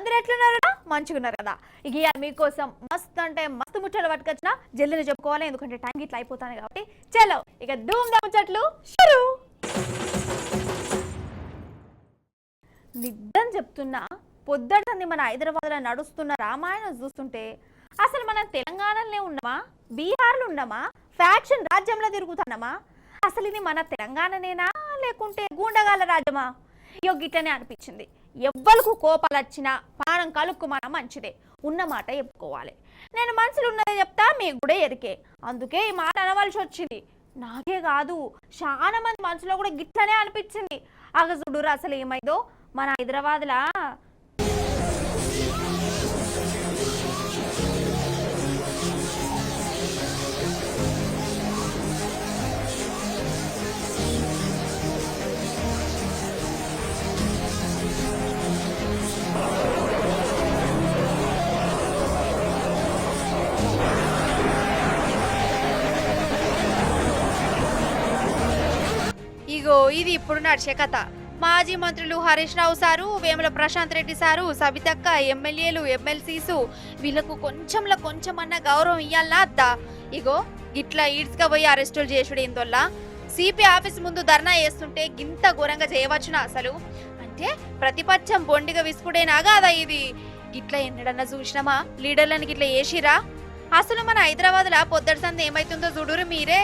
అందరూ ఎట్లున్నారా? మంచిగున్నారు కదా. ఇక మీకోసం మస్తు అంటే మస్తు ముచ్చట్లు పట్టుకొచ్చిన, జల్దీని చెప్పుకోవాలి ఎందుకంటే టైం ఇట్లా అయిపోతాను కాబట్టి. చలో ఇక ధూమ్ ధామ్ ముచ్చట్లు షురు. నిజం చెప్తున్నా, పొద్దుటంది మన హైదరాబాద్లో నడుస్తున్న రామాయణం చూస్తుంటే అసలు మనం తెలంగాణలోనే ఉన్నామా, బీహార్లో ఉన్నామా, ఫ్యాక్షన్ రాజ్యంలో తిరుగుతున్నామా? అసలు ఇది మన తెలంగాణనేనా లేకుంటే గూండగాల రాజ్యమా? గిట్లనే అనిపించింది. ఎవ్వరికి కోపాలు వచ్చినా పానం కలుక్కుమన మంచిదే, ఉన్నమాట చెప్పుకోవాలి. నేను మనసులో ఉన్నదే చెప్తా, మీకు కూడా ఎరికే, అందుకే ఈ మాట అనవలసి వచ్చింది. నాకే కాదు, చాలా మంది మనసులో కూడా గిట్లనే అనిపించింది. అగజుడురు అసలు ఏమైందో మన హైదరాబాద్లా. ఇగో ఇది ఇప్పుడు నడిచే కథ. మాజీ మంత్రులు హరీష్ రావు సారు, వేముల ప్రశాంత్ రెడ్డి సారు, సబితక్క, ఎమ్మెల్యేలు, ఎమ్మెల్సీసు వీళ్ళకు కొంచెమన్నా గౌరవం ఇయ్యాలా అద్దా? ఇగో గిట్లా ఈడ్స్గా పోయి అరెస్టులు చేసుడు ఏందోల్లా. సిపి ఆఫీస్ ముందు ధర్నా చేస్తుంటే గింత ఘోరంగా చేయవచ్చునా అసలు? అంటే ప్రతిపక్షం బొండిగా విసుకుడేనా కాదా ఇది? గిట్లా ఎన్నడన్నా చూసినామా లీడర్లను గిట్లా చేసిరా? అసలు మన హైదరాబాద్లో పొద్దటి సంది ఏమైతుందో చూడురు మీరే.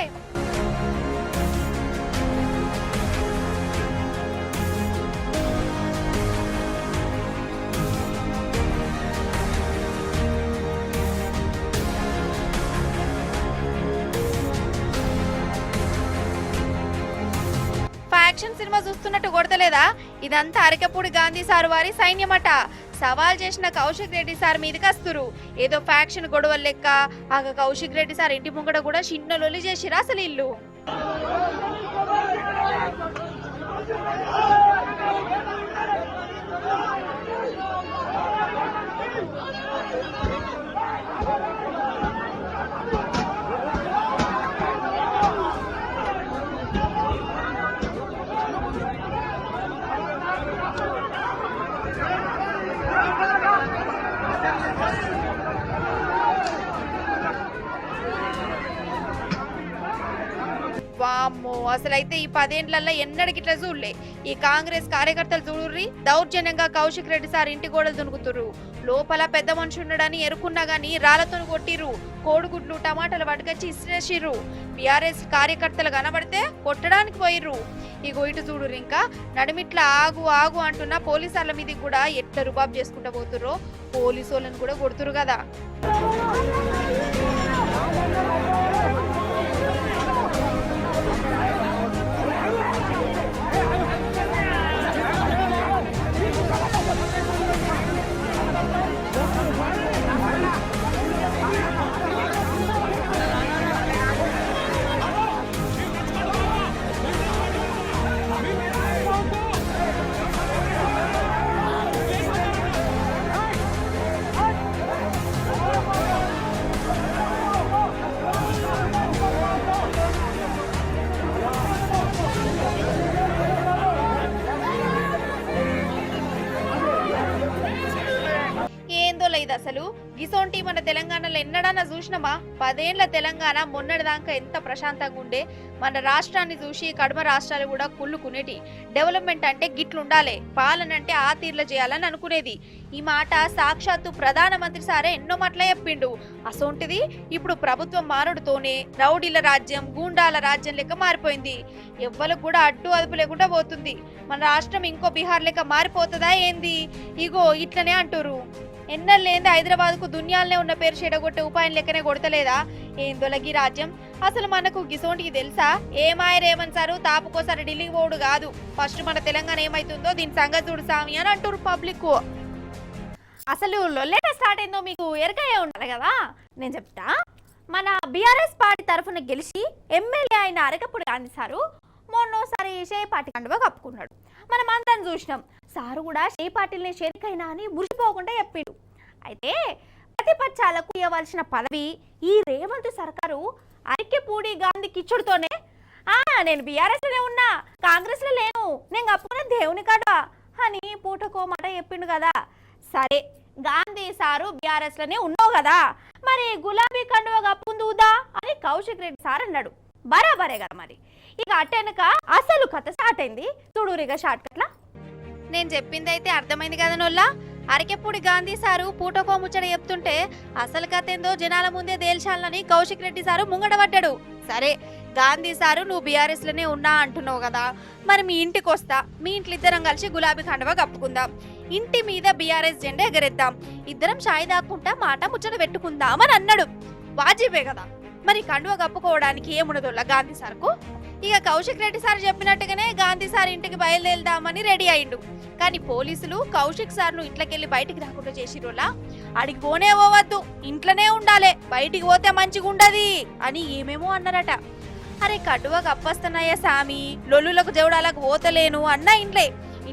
యాక్షన్ సినిమా చూస్తున్నట్టు కొడతలేదా? ఇదంతా అరకపూడి గాంధీ సార్ వారి సైన్యమట. సవాల్ చేసిన కౌశిక్ రెడ్డి సార్ మీదకి వస్తురు. ఏదో ఫ్యాక్షన్ గొడవల లెక్క. ఆగ కౌశిక్ రెడ్డి సార్ ఇంటి ముంగడ కూడా చిన్న లొల్లి చేసిరా అసలు ఇల్లు. వామ్మో, అసలైతే ఈ 10 ఏళ్లలో ఎన్నడికిట్లా చూడలే. ఈ కాంగ్రెస్ కార్యకర్తలు చూడుర్రి, దౌర్జన్యంగా కౌశిక్ రెడ్డి సార్ ఇంటి గోడలు దునుకుతుర్రు. లోపల పెద్ద మనిషి ఉండడని ఎరుకున్నా గానీ రాళ్లతో కొట్టిర్రు. కోడిగుడ్లు టమాటాలు పట్టుకొచ్చి ఇసిరేసిర్రు. బీఆర్ఎస్ కార్యకర్తలు కనబడితే కొట్టడానికి పోయిర్రు. ఇగో ఇటు చూడుర్రి, ఇంకా నడిమిట్లా ఆగు ఆగు అంటున్న పోలీసుల మీదకి కూడా ఎట్లా రుబాబ్ చేసుకుంటా పోతుర్రో. పోలీసు వాళ్ళని కూడా కొడుతురు కదా. ఇది అసలు గిసోంటి మన తెలంగాణలో ఎన్నడన్నా చూసినామా? 10 ఏళ్ల తెలంగాణ మొన్నటిదాకా ఎంత ప్రశాంతంగా ఉండే. మన రాష్ట్రాన్ని చూసి కడమ రాష్ట్రాలు కూడా కుళ్ళుకునేటి. డెవలప్మెంట్ అంటే గిట్లుండాలి, పాలన అంటే ఆ తీర్ల చేయాలని అనుకునేది. ఈ మాట సాక్షాత్తు ప్రధానమంత్రి సారే ఎన్నో మాటల చెప్పిండు. అసోంటిది ఇప్పుడు ప్రభుత్వం మారడుతోనే రౌడీల రాజ్యం, గూండాల రాజ్యం లెక్క మారిపోయింది. ఎవ్వలకు కూడా అడ్డు అదుపు లేకుండా పోతుంది. మన రాష్ట్రం ఇంకో బీహార్ లెక్క మారిపోతుందా ఏంది? ఇగో ఇట్లనే అంటురు. ఎన్నెల్లేంది హైదరాబాద్ కు దునియాలనే ఉన్న పేరు చెడగొట్టే ఉపాయం లెక్కనే కొడతలేదా ఏందోలగి రాజ్యం? అసలు మనకు గిసోంటికి తెలుసా? ఏమాయరేమన్సారు తాపుకోసారి ఢిల్లీకి పోడు కాదు, ఫస్ట్ మన తెలంగాణ ఏమైతుందో దీని సంగతి చూడు సామి అని అంటారు పబ్లిక్. అసలు లొల్లేట స్టార్ట్ అయిందో మీకు ఎరకయ్యే ఉండాలి కదా. నేను చెప్తా, మన బీఆర్ఎస్ పార్టీ తరఫున గెలిచి ఎమ్మెల్యే అయిన అరకపూడి గాంధీ సారు మొన్నోసారి షే పార్టీ కండువా కప్పుకున్నాడు. మనం అందరం చూసినాం. సారు కూడా షే పార్టీలనే షేరికైనా అని మురిసిపోకుండా చెప్పిండు. అయితే ప్రతిపక్షాలకు ఇవ్వాల్సిన పదవి ఈ రేవంత్ సర్కారు అరకపూడి గాంధీకి ఇచ్చుడుతోనే నేను బీఆర్ఎస్లోనే ఉన్నా, కాంగ్రెస్లో లేను, నేను కప్పుకున్న దేవుని కాడ అని పూటకో మాట చెప్పిండు కదా. సరే గాంధీ సారు బీఆర్ఎస్ లోనే ఉన్నావు కదా, మరి గులాబీ కండువ కప్పుందుదా అని కౌశిక్ రెడ్డి సార్ అన్నాడు. బరాబరే కదా మరి. ఇక అట్టెనక అసలు కథ స్టార్ట్ అయింది. చూడురిగా షార్ట్ కట్లా. నేను చెప్పింది అయితే అర్థమైంది కదా నొల్లా. అరకెప్పుడు గాంధీ సారు పూటకో ముచ్చట చెప్తుంటే అసలు కథ ఏందో జనాల ముందే తేల్చాలని కౌశిక్ రెడ్డి సారు ముంగడబడ్డాడు. సరే గాంధీ సారు నువ్వు బీఆర్ఎస్ లోనే ఉన్నా అంటున్నావు కదా, మరి మీ ఇంటికి వస్తా, మీ ఇంట్లో ఇద్దరం కలిసి గులాబీ కండువ కప్పుకుందాం, ఇంటి మీద బీఆర్ఎస్ జెండా ఎగరేద్దాం, ఇద్దరం చాయ్ దాక్కుంటా మాట ముచ్చట పెట్టుకుందాం అని అన్నాడు. వాజిబే కదా. మరి కండువ కప్పుకోవడానికి ఏమున్నదోళ్ళ గాంధీ సార్కు. ఇక కౌశిక్ రెడ్డి సార్ చెప్పినట్టుగానే గాంధీ సార్ ఇంటికి బయలుదేరుదామని రెడీ అయిండు. కానీ పోలీసులు కౌశిక్ సార్ ను ఇంట్లోకెళ్ళి బయటికి రాకుండా చేసిరోలా. అడిగి పోనే పోవద్దు, ఇంట్లోనే ఉండాలి, బయటికి పోతే మంచిగా ఉండది అని ఏమేమో అన్నారట. అరే కడువ కప్పస్తున్నాయా సామి, లొల్లులకు జవడాలకు పోతలేను అన్న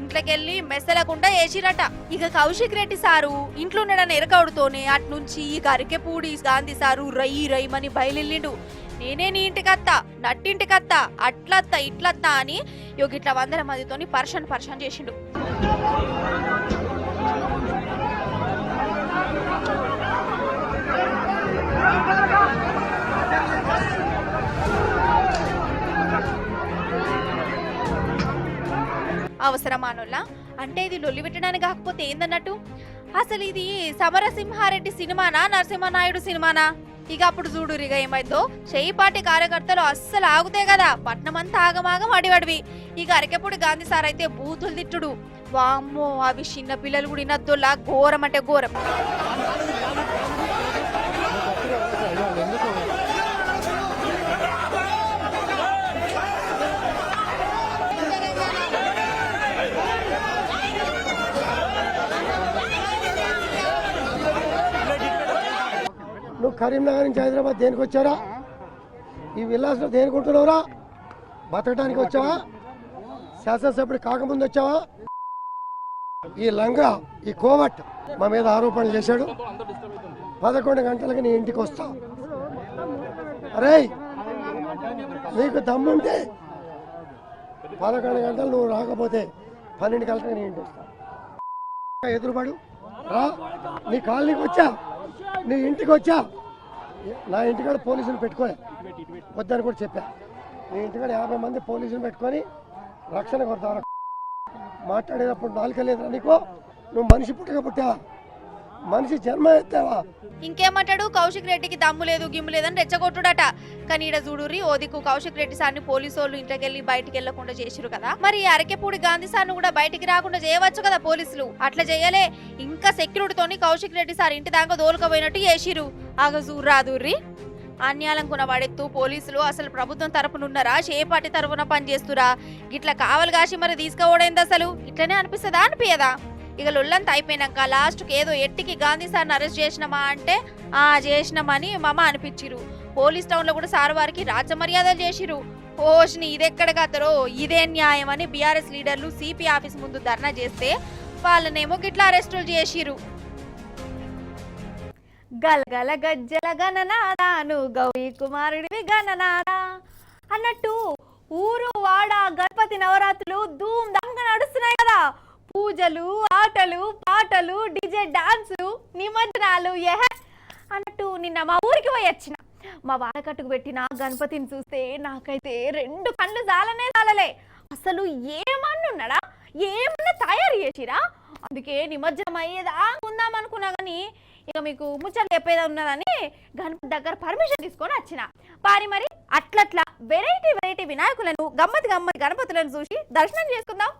ఇంట్లోకెళ్ళి మెసలకుండా వేసిరట. ఇక కౌశిక్ రెడ్డి సారు ఇంట్లో ఉండడని ఎరకవుడుతోనే అట్నుంచి గరికెపూడి గాంధీ సారు రయ్యమని బయలుల్లిండు. నేనే నీ ఇంటికత్తా, నట్టింటికత్తా, అట్లత్తా ఇట్లత్తా అని గిట్ల 100 మందితోని పర్షన్ చేసిండు. అవసరమానోళ్ళ అంటే ఇది లొల్లి పెట్టడానికి కాకపోతే ఏందన్నట్టు. అసలు ఇది సమరసింహారెడ్డి సినిమానా నరసింహనాయుడు సినిమానా? ఇక అప్పుడు చూడురిగా ఏమైందో. చేయిపాటి కార్యకర్తలు అస్సలు ఆగుతే కదా, పట్నమంతా ఆగమాగం అడివడివి. ఇక అరకెప్పుడు గాంధీ సార్ అయితే బూతులు తిట్టుడు. వామ్మో, అవి చిన్న పిల్లలు కూడా ఇనద్దులా, ఘోరం అంటే ఘోరం. నువ్వు కరీంనగర్ నుంచి హైదరాబాద్ దేనికి వచ్చారా? ఈ విల్లాస్లో దేనికి ఉంటున్నావురా? బతకడానికి వచ్చావా? శాసనసభ్యుడు కాకముందు వచ్చావా? ఈ లంగా, ఈ కోవట్ మా మీద ఆరోపణలు చేశాడు. 11 గంటలకి నీ ఇంటికి వస్తా. అరే నీకు దమ్ముంటే 11 గంటలు నువ్వు రాకపోతే 12 గంటలకు నీ ఇంటికి వస్తా. ఎదురుపడు రా, నీ కాలనీకి వచ్చా, నీ ఇంటికి వచ్చా. నా ఇంటికాడ పోలీసులు పెట్టుకోలే, వద్దని కూడా చెప్పా. నీ ఇంటికాడ 50 మంది పోలీసులు పెట్టుకొని రక్షణ కొడతారు. మాట్లాడేటప్పుడు నాలుక లేదురా నీకు? నువ్వు మనిషి పుట్టకపోతావా? మనిషి జన్మ ఎత్తావా? ఇంకేమంటాడు, కౌశిక్ రెడ్డికి దమ్ము లేదు గిమ్ము లేదని రెచ్చగొట్టుడట. కానీ ఈడ చూడుర్రి, ఓ దిక్కు కౌశిక్ రెడ్డి సార్ని పోలీసు వాళ్ళు ఇంట్లోకెళ్ళి బయటికి వెళ్లకుండా చేసిరు కదా, మరి అరకెపూడి గాంధీ సార్ను కూడా బయటికి రాకుండా చేయవచ్చు కదా పోలీసులు. అట్లా చేయలే, ఇంకా సెక్యూరిటీతోని కౌశిక్ రెడ్డి సార్ ఇంటి దాకా దోలుకపోయినట్టు చేసిరు. ఆగజూర్రాదుర్రి అన్యాలంకున్న వాడెత్తు పోలీసులు అసలు ప్రభుత్వం తరపునున్నారా, చేపాటి తరపున పనిచేస్తురా? గిట్లా కావలు కాసి మరి తీసుకోవడైంది అసలు. ఇట్లనే అనిపిస్తుందా అనిపించదా? ఇక లొల్లంతా అయిపోయినాక లాస్ట్కి ఏదో ఎట్టికి గాంధీ సార్ని అరెస్ట్ చేసినామా అంటే చేసినామని మామ అనిపించిరు. పోలీస్ టౌన్ లో కూడా సార్ వారికి రాజ్య మర్యాదలు చేసిరు. ఓష్ని ఇదెక్కడ కదరో, ఇదే న్యాయం అని బీఆర్ఎస్ లీడర్లు సిపి ఆఫీస్ ముందు ధర్నా చేస్తే వాళ్ళనేమో గిట్లా అరెస్టులు చేసిరు. గలగల గజ్జల గణనాదాను గౌరీ కుమారుడివి గణనాదా అన్నట్టు ఊరు వాడ గణపతి నవరాత్రులు ధూమ్ ధామ్గా నడుస్తున్నాయి కదా. పూజలు, ఆటలు, పాటలు, డిజే డాన్సులు, నిమజ్జనాలు అన్నట్టు నిన్న మా ఊరికి పోయి వచ్చిన. మా వాడకట్టుకు పెట్టిన గణపతిని చూస్తే నాకైతే 2 కళ్ళు చాలలే. అసలు ఏమన్నున్నాడా, ఏమన్నా తయారు చేసిరా? అందుకే నిమజ్జనం అయ్యేదా ఉందామనుకున్నా కానీ ఇక మీకు ముచ్చట చెప్పేదా ఉన్నదని గణపతి దగ్గర పర్మిషన్ తీసుకొని వచ్చిన. మరి అట్లట్లా వెరైటీ వినాయకులను గమ్మతి గణపతులను చూసి దర్శనం చేసుకుందాం.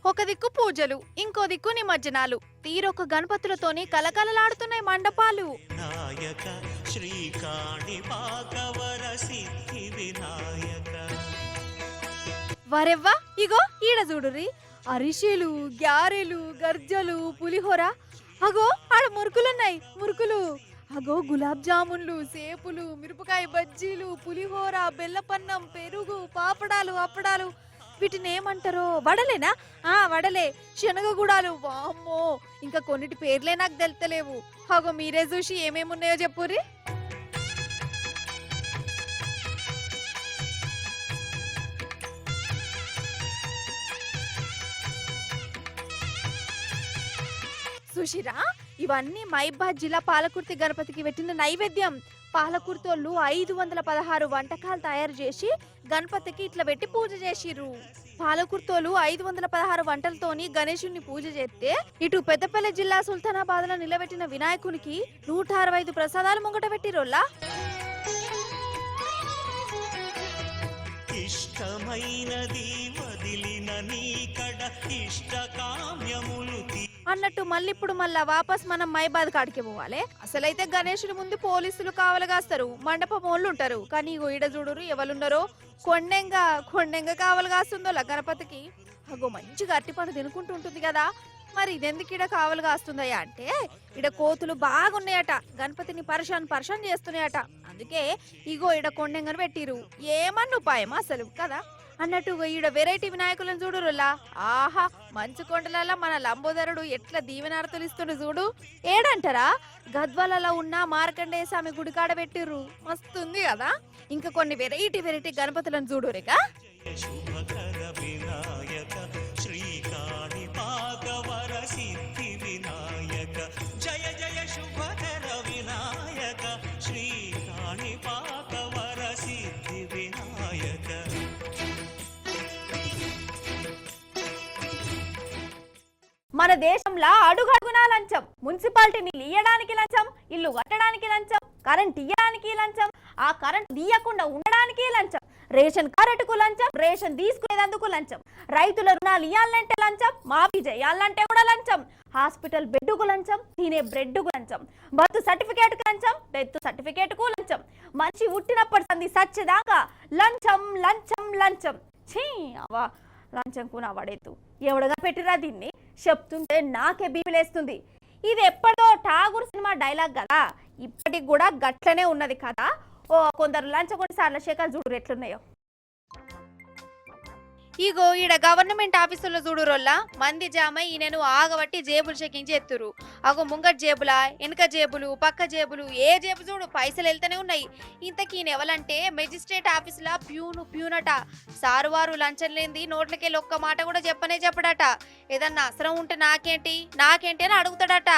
ఒక దిక్కు పూజలు, ఇంకో దిక్కు నిమజ్జనాలు, తీరొక గణపతులతోని కలకలలాడుతున్నాయి మండపాలు. వరెవ్వా, ఇగో ఈడ చూడుర్రి, అరిసెలు, గ్యారెలు, గర్జలు, పులిహోర. అగో ఆడ మురుకులున్నాయి, మురుకులు. అగో గులాబ్ జామున్లు, సేపులు, మిరపకాయ బజ్జీలు, పులిహోర, బెల్లపన్నం, పెరుగు, పాపడాలు, అప్పడాలు. వీటిని ఏమంటారో? వడలేనా? వడలే. శనగగుడాలు. వామ్మో, ఇంకా కొన్నిటి పేర్లే నాకు తెలుతలేవు. అగో మీరే చూసి ఏమేమున్నాయో చెప్పుర్రి. సుషిరా ఇవన్నీ మైబాద్ జిల్లా పాలకుర్తి గణపతికి పెట్టిన నైవేద్యం. పాలకుర్తోళ్ళు 516 వంటకాలు తయారు చేసి గణపతికి ఇట్లా పెట్టి పూజ చేసిర్రు. పాలకుర్తోలు 516 వంటలతోని గణేశుని పూజ చేస్తే ఇటు పెద్దపల్లి జిల్లా సుల్తానాబాద్ లో నిలబెట్టిన వినాయకునికి 165 ప్రసాదాలు ముంగట పెట్టిరోల్లా. అన్నట్టు మళ్ళీప్పుడు మళ్ళా వాపస్ మనం మైబాద్ కాడికి పోవాలి. అసలైతే గణేశుని ముందు పోలీసులు కావలగాస్తారు, మండపం వాళ్ళు ఉంటారు. కానీ ఇగో ఈడ చూడురు ఎవరున్నారో, కొండెంగ కావలగాస్తుందో గణపతికి. అగో మంచిగా అరటిపండు తినుకుంటూ ఉంటుంది కదా. మరి ఇదెందుకు ఈడ కావలగాస్తుందయ్యా అంటే ఈడ కోతులు బాగున్నాయట, గణపతిని పరేషాన్ చేస్తున్నాయట. అందుకే ఇగో ఈడ కొండెంగను పెట్టిరు. ఏమన్నా ఉపాయం అసలు కదా అన్నట్టు ఈడ వెరైటీ వినాయకులను చూడురులా. ఆహా, మంచు కొండలలో మన లంబోదరుడు ఎట్లా దీవెనార్తలు ఇస్తుండు చూడు. ఏడంటారా, గద్వాలలో ఉన్న మార్కండేయ స్వామి గుడికాడ పెట్టిర్రు. మస్తుంది కదా. ఇంకా కొన్ని వెరైటీ గణపతులను చూడురేగా. మన దేశంలో అడుగడుగునా లంచం. మున్సిపాలిటీని ఇయ్యడానికి లంచం, ఇల్లు కట్టడానికి లంచం, కరెంట్ ఇయ్యడానికి లంచం, ఆ కరెంట్ తీయకుండా ఉండడానికి లంచం, రేషన్ కార్డుకు లంచం, రేషన్ తీసుకునేందుకు లంచం, రైతుల రుణాలు ఇయ్యాలంటే లంచం, మాఫీ చేయాలంటే కూడా లంచం, హాస్పిటల్ బెడ్డుకు లంచం, తినే బ్రెడ్డుకు లంచం, బర్త్ సర్టిఫికేట్ లంచం, డెత్ సర్టిఫికేట్ కు లంచం, మంచి ఉట్టినప్పటి సంది సచ్చేదాకా లంచం లంచం లంచం. ఛీ అవా, లంచం కూన పడేతు ఎవడగా పెట్టిరా దీన్ని. చెప్తుంటే నాకే బీపిలేస్తుంది. ఇది ఎప్పటిదో ఠాగూర్ సినిమా డైలాగ్ కదా, ఇప్పటికి కూడా గట్లనే ఉన్నది కదా. కొందరు లంచగొండి సార్ల శేఖర్ చూడు ఎట్లున్నాయో. ఇగో ఈడ గవర్నమెంట్ ఆఫీసులో చూడురోల్లా మంది జామ ఈయనను ఆగబట్టి జేబులు చెకింగ్ చేస్తురు. అగో ముంగట్ జేబులా, వెనక జేబులు, పక్క జేబులు, ఏ జేబు చూడు పైసలు వెళ్తూనే ఉన్నాయి. ఇంతకీ ఈయనెవలంటే మెజిస్ట్రేట్ ఆఫీసులా ప్యూనట. సారు వారు లంచం లేంది నోట్లకెళ్ళి ఒక్క మాట కూడా చెప్పడట. ఏదన్నా అవసరం ఉంటే నాకేంటి అని అడుగుతాడట.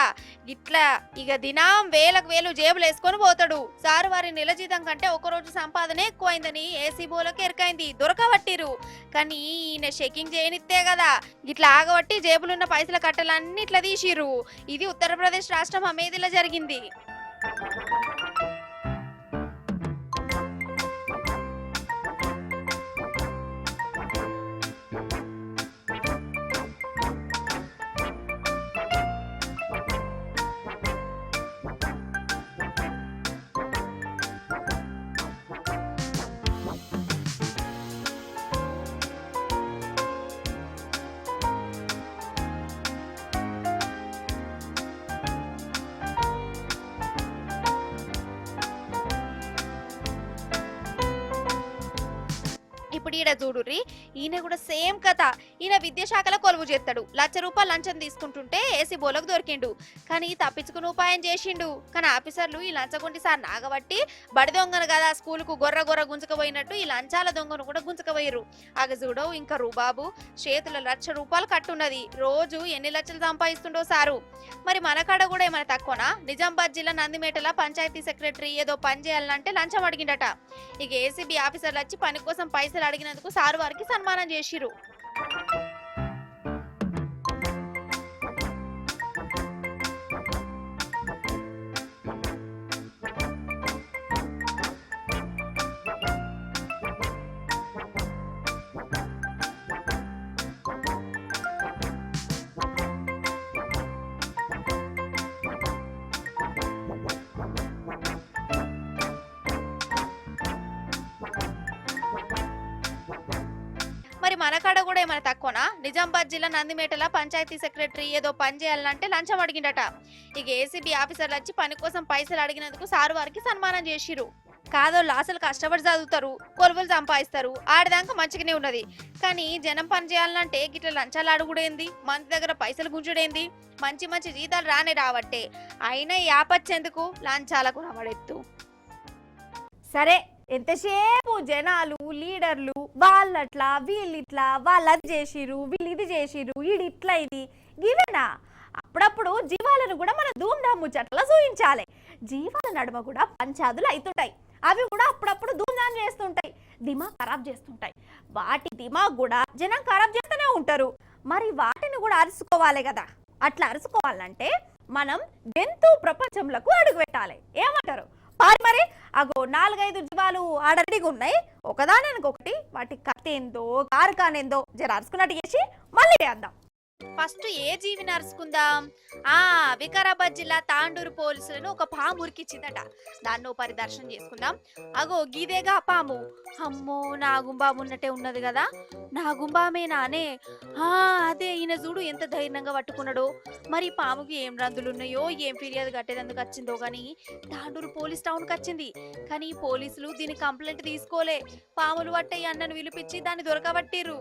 ఇట్లా ఇక దినం వేలకు వేలు జేబులు వేసుకొని పోతాడు. సారు వారి నెల జీతం కంటే ఒకరోజు సంపాదన ఎక్కువైందని ఏసీ బోలోకి ఎరకైంది, దొరకబట్టిరు. కానీ ఈయన చెకింగ్ చేయనిస్తే కదా ఇట్లా ఆగబట్టి జేబులున్న పైసల కట్టలన్నీ ఇట్లా తీసిర్రు. ఇది ఉత్తరప్రదేశ్ రాష్ట్రం అమేధిలో జరిగింది. ఇప్పుడు ఈడ చూడుర్రి, ఈయన కూడా సేమ్ కథ. ఈయన విద్యాశాఖలో కొలువు చేస్తాడు. ₹1,00,000 లంచం తీసుకుంటుంటే ఏసీ బోలకు దొరికిండు. కానీ తప్పించుకుని ఉపాయం చేసిండు. కానీ ఆఫీసర్లు ఈ లంచగొండి సార్ నాగబట్టి బడి దొంగను కదా స్కూలుకు గొర్ర గుంజకపోయినట్టు ఈ లంచాల దొంగను కూడా గుంజకపోయారు. అగ చూడవు ఇంకా రూబాబు చేతుల ₹1,00,000 కట్టున్నది. రోజు ఎన్ని లక్షలు సంపాదిస్తుండో సారు. మరి మన కాడ కూడా ఏమైనా తక్కువనా? నిజామాబాద్ జిల్లా నందిమేటల పంచాయతీ సెక్రటరీ ఏదో పని చేయాలంటే లంచం అడిగిండట. ఇక ఏసీబీ ఆఫీసర్లు వచ్చి పని కోసం పైసలు అడిగినందుకు సారు వారికి సన్మానం చేసిరు. మరి మన కాడ కూడా ఏమైనా తక్కువనా? నిజామాబాద్ జిల్లా నందిమేటల పంచాయతీ సెక్రటరీ ఏదో పని చేయాలంటే లంచం అడిగిండట. ఇక ఏసీబీ ఆఫీసర్లు వచ్చి పని కోసం పైసలు అడిగినందుకు సారు వారికి సన్మానం చేసిరు. కాదోళ్ళు అసలు కష్టపడి చదువుతారు, కొలువులు సంపాదిస్తారు, ఆడదాకా మంచిగానే ఉన్నది. కానీ జనం పని చేయాలంటే గిట్ల లంచాలు అడుగుడేంది, మంది దగ్గర పైసలు గుంజుడేంది, మంచి జీతాలు రావట్టే. అయినా ఈ ఆపచ్చేందుకు లంచాలకు నవడెత్తు. సరే, ఎంతసేపు జనాలు లీడర్లు వాళ్ళట్లా వీళ్ళిట్లా, వాళ్ళు అది చేసిరు, వీళ్ళు ఇది చేసిరు, ఇది ఇట్లా, ఇది ఇవేనా? అప్పుడప్పుడు జీవాలను కూడా మన ధూమ్ధామ్ ముచ్చట్లా చూయించాలి. జీవాల నడుమ కూడా పంచాదులు అవుతుంటాయి. అవి కూడా అప్పుడప్పుడు ధూమ్ధామ్ చేస్తుంటాయి, దిమాగ్ ఖరాబ్ చేస్తుంటాయి. వాటి దిమాగ్ కూడా జనం ఖరాబ్ చేస్తూనే ఉంటారు. మరి వాటిని కూడా అరుచుకోవాలి కదా. అట్లా అరుచుకోవాలంటే మనం జంతు ప్రపంచంలోకి అడుగు పెట్టాలి. ఏమంటారు? మరి అగో 4-5 జీవాలు ఆడడిగా ఉన్నాయి. ఒకదానికొకటి వాటి కథ ఏందో కారకానేందో జర అరుచుకున్నట్టు చేసి మళ్ళీ వేద్దాం. ఫస్ట్ ఏ జీవిని అరుచుకుందాం? వికారాబాద్ జిల్లా తాండూరు పోలీసులను ఒక పాము ఉరికిచ్చిందట. దాన్ని పరిదర్శన చేసుకుందాం. అగో గీదేగా పాము. అమ్మో, నాగుంబాము ఉన్నట్టే ఉన్నది కదా. నాగుంబామేనానే? అదే, ఈయన చూడు ఎంత ధైర్యంగా పట్టుకున్నాడో. మరి పాముకి ఏం రందులు ఉన్నాయో, ఏం ఫిర్యాదు కట్టేందుకు వచ్చిందో గాని తాండూరు పోలీస్ టౌన్కి వచ్చింది. కానీ పోలీసులు దీని కంప్లైంట్ తీసుకోలే. పాములు పట్టయి అన్నను పిలిపించి దాన్ని దొరకబట్టిర్రు.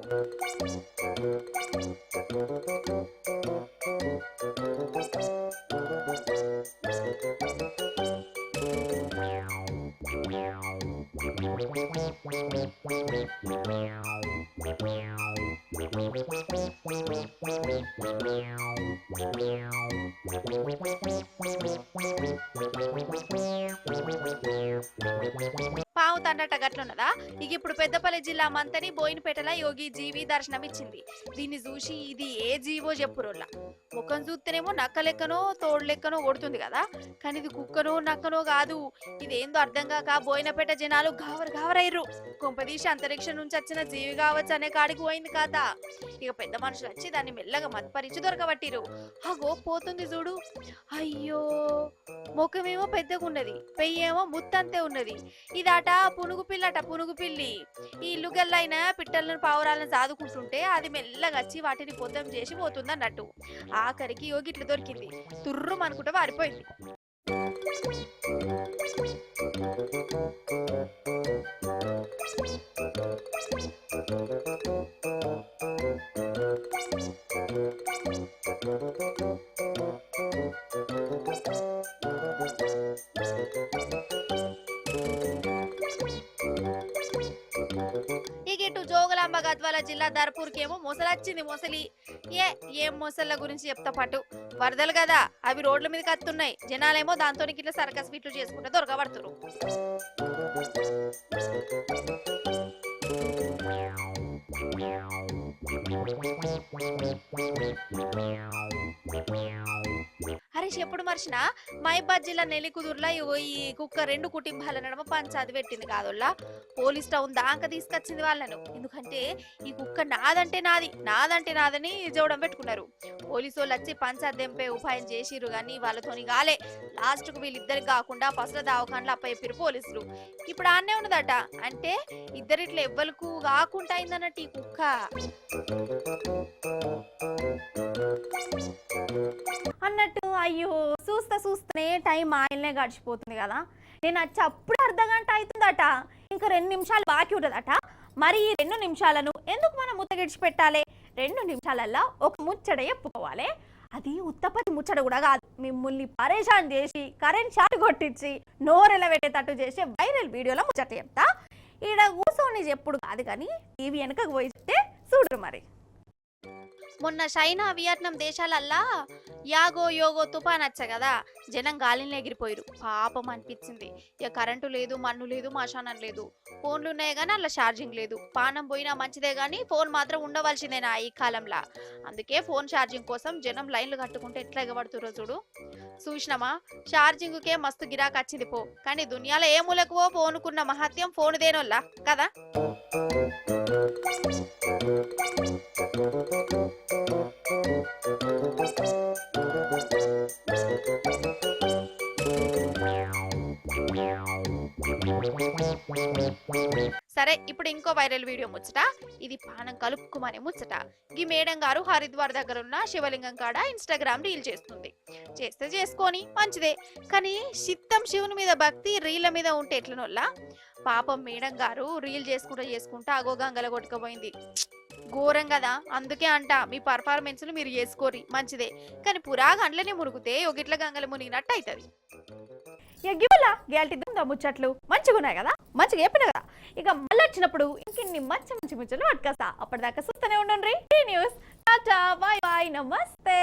పాము తండట గట్లున్నదా? ఇక ఇప్పుడు పెద్దపల్లి జిల్లా మంతని బోయినపేటల యోగి జీవి దర్శనం ఇచ్చింది. దీన్ని చూసి ఇది ఏ జీవో చెప్పురోళ్ళ. ముఖం చూస్తేనేమో నక్క లెక్కనో తోడు లెక్కనో కొడుతుంది కదా, కానీ ఇది కుక్కనో నక్కనో కాదు. ఇదేందో అర్థం కాక బోయినపేట జనాలు గావరయ్యరు. కొంపదీసి అంతరిక్షం నుంచి వచ్చిన జీవి కావచ్చు అనే కాడికి పోయింది కాత. ఇక పెద్ద మనుషులు వచ్చి దాన్ని మెల్లగా మత్పరించి దొరకబట్టిరు. అగో పోతుంది చూడు. అయ్యో, ముఖమేమో పెద్దగా ఉన్నది, పెయ్యేమో ముత్తంతే ఉన్నది. ఇదాట పునుగు పిల్లట, పునుగు పిల్లి. ఈ ఇల్లు గల్లైన పిట్టలను పావురాలను సాదుకుంటుంటే అది మెల్లగా వచ్చి వాటిని పొద్దం చేసి పోతుంది అన్నట్టు. ఆఖరికి యోగిట్లు దొరికింది. తుర్రు అనుకుంటే వారిపోయింది. జోగులాంబ గద్వాల జిల్లా దర్పూర్కేమో మొసలొచ్చింది. మొసలి ఏం మొసళ్ళ గురించి చెప్తా పాటు. వరదలు కదా, అవి రోడ్ల మీద కత్తున్నాయి. జనాలేమో దాంతో ఇట్లా సర్కస్ ఫిట్లు చేసుకుంటే దొరకబడుతురు. హరీష్ ఎప్పుడు మర్చినా మైబాద్ జిల్లా నెల్లికుదుర్లా ఈ కుక్క 2 కుటుంబాల నడమ పంచాది పెట్టింది కాదోళ్ళ. పోలీస్ టౌన్ దాకా తీసుకొచ్చింది వాళ్ళను. ఎందుకంటే ఈ కుక్క నాదంటే నాదని జోడం పెట్టుకున్నారు. పోలీసు వాళ్ళు వచ్చి పంచాది దింపే ఉపాయం చేసిరు గాని వాళ్ళతోని కాలే. లాస్ట్ కు వీళ్ళిద్దరికి కాకుండా పసల దావకాండ్లు అప్పచెప్పిరు పోలీసులు. ఇప్పుడు ఆన్నే ఉన్నదట. అంటే ఇద్దరిట్లా ఎవ్వలకు కాకుండా అయిందన్నట్టు ఈ కుక్క. అన్నట్టు అయ్యో, చూస్తూనే టైం ఆయననే గడిచిపోతుంది కదా. నేను వచ్చి అప్పుడు అర్ధగంట అవుతుందట. ఇంకా 2 నిమిషాలు బాకీ ఉంటుందట. మరి ఈ 2 నిమిషాలను ఎందుకు మనం ముత్తగిడిచి పెట్టాలి? 2 నిమిషాలల్లా ఒక ముచ్చట చెప్పుకోవాలి. అది ఉత్తపతి ముచ్చట కూడా కాదు. మిమ్మల్ని పరేషాన్ చేసి కరెంట్ షాట్ కొట్టించి నోరెల పెట్టేటట్టు చేసే వైరల్ వీడియోలో ముచ్చట చెప్తా. ఈడ కూర్చొని చెప్పుడు కాదు కానీ టీవీ వెనకకు పోయి చెప్తే చూడరు. మరి మొన్న చైనా వియత్నాం దేశాలల్లా యాగో యోగో తుఫాన్ వచ్చా కదా, జనం గాలిని ఎగిరిపోయారు. పాపం అనిపించింది. ఇక కరెంటు లేదు, మన్ను లేదు, మశానం లేదు. ఫోన్లు ఉన్నాయి కానీ అలా ఛార్జింగ్ లేదు. పానం పోయినా మంచిదే కానీ ఫోన్ మాత్రం ఉండవలసిందేనా ఈ కాలంలో. అందుకే ఫోన్ ఛార్జింగ్ కోసం జనం లైన్లు కట్టుకుంటే ఎట్లా ఎగబడుతురో చూడు. చూసినామా, ఛార్జింగ్కే మస్తు గిరాక్ వచ్చింది పో. కానీ దునియాలో ఏ మూలకువో ఫోనుకున్న మహత్యం ఫోన్ దేనోల్లా కదా. సరే, ఇప్పుడు ఇంకో వైరల్ వీడియో ముచ్చట. ఇది పానం కలుపుకుమనే ముచ్చట. ఈ మేడం గారు హరిద్వార్ దగ్గర ఉన్న శివలింగం కాడ ఇన్స్టాగ్రామ్ రీల్ చేస్తుంది. చేస్తే చేసుకొని మంచిదే, కానీ చిత్తం శివుని మీద భక్తి రీల మీద ఉంటే ఎట్లనోల్లా. పాపం మేడం గారు రీల్ చేసుకుంటా అగో గంగల కొట్టుకుపోయింది. ఘోరం కదా. అందుకే అంట మీ పర్ఫార్మెన్స్లు మీరు చేసుకోరి మంచిదే, కానీ పురా గంటలనే మురుగుతే ఒగిట్ల గంగలు మునిగినట్టు అవుతుంది. ఎగ్గివల్ల గ్యాల్టీ ముచ్చట్లు మంచిగా ఉన్నాయి కదా, మంచిగా చెప్పిన కదా. ఇక మళ్ళీ వచ్చినప్పుడు ఇంకెన్ని మంచి ముచ్చట్లు పట్టుకొస్తా. అప్పటిదాకా చూస్తూనే ఉండండి న్యూస్. టాటా, బాయ్ బాయ్, నమస్తే.